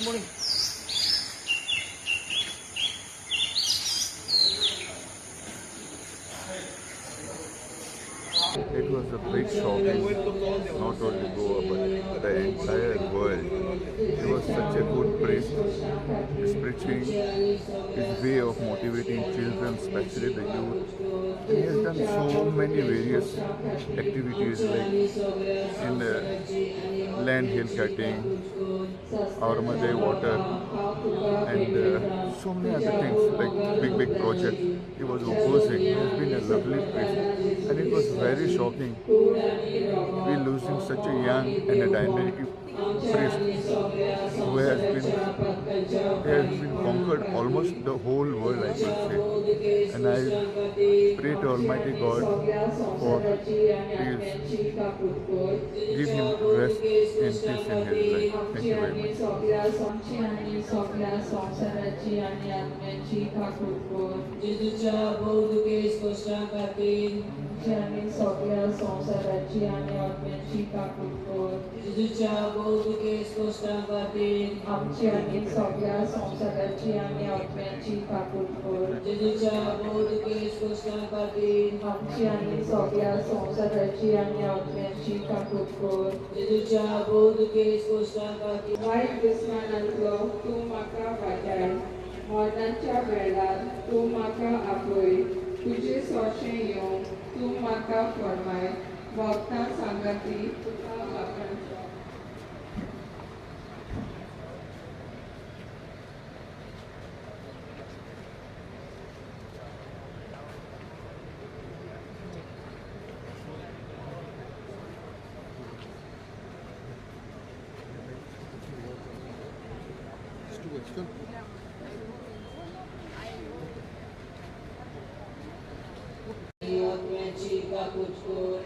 It was a big shocking, not only Goa but the entire world. He was such a good priest. His preaching, his way of motivating children, especially the youth. And he has done so many various activities like in land hill cutting, Aurmade water, and so many other things like big projects. He was opposing. He has been a lovely priest, and it was very shocking. We losing such a young and a dynamic priest who has been conquered almost the whole world, I could say. And I pray to Almighty God for peace. Give him rest and peace in his life. Thank you very much. आमची सगळ्या संवसाराची आनी आत्म्याची काकूट कर जेजूच्या भौतिके स्पश्टां खातीर आमची आनी सगळ्या संवसाराची आनी आत्म्याची काकूट कर जेजूच्या भौतिके स्पश्टां खातीर आमची आनी सगळ्या संवसाराची आनी आत्म्याची काकूट कर जेजूच्या भौतिके स्पश्टां खातीर वायट दुस्मानांतलो तूं म्हाका वाटाय मरणाच्या वेळार तूं म्हाका आपय तुजे सोशें येवं तूं म्हाका फरमाय भक्तां सांगाती तुका वापरचो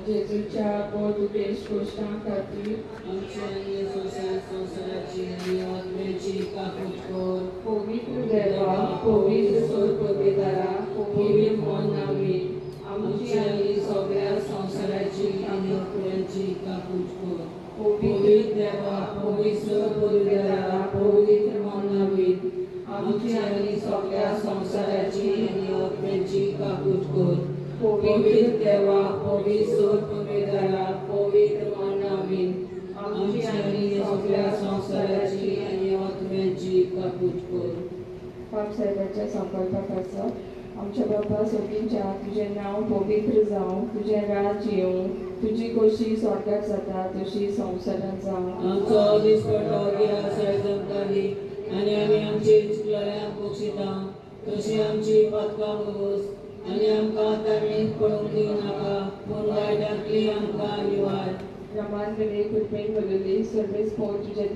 जेजूच्या बोधुकेश गोष्टां खातीर आमच्या संवसाराची आनी आत्म्याची काकूट कर पवित्र देवा पवित्र सोदपदारा पवित्र मोनावी आमच्या आनी सगळ्या संवसाराची आनी आत्म्याची काकूट कर पवित्र देवा पवित्र सोदपदारा पवित्र मोनावी आमच्या आनी सगळ्या संवसाराची आनी आत्म्याची काकूट कर पवित्र देवा पवित्र सोदपदारा पवित्र मोनावी आमच्या आनी सगळ्या संवसाराची आनी आत्म्याची काकूट कर पाप साहेबाच्या संकल्पाक आमच्या बाबा सगळींच्या तुजें नांव पवित्र जावं तुजें राज येवं तुजी कशी स्वर्गाक जाता तशी संवसारांत जावं आमचो दिसपट्टो गिरास जमताली आनी आमी आमची इश्टलांक बक्षिता तशी आमची पातकां बगोस आनी आमकां तारणीत पडूंक दिनाका पूण वायटांतली आमकां निवार प्रमाण वेळे कृपेन बलयली सर्वेस पोव तुजे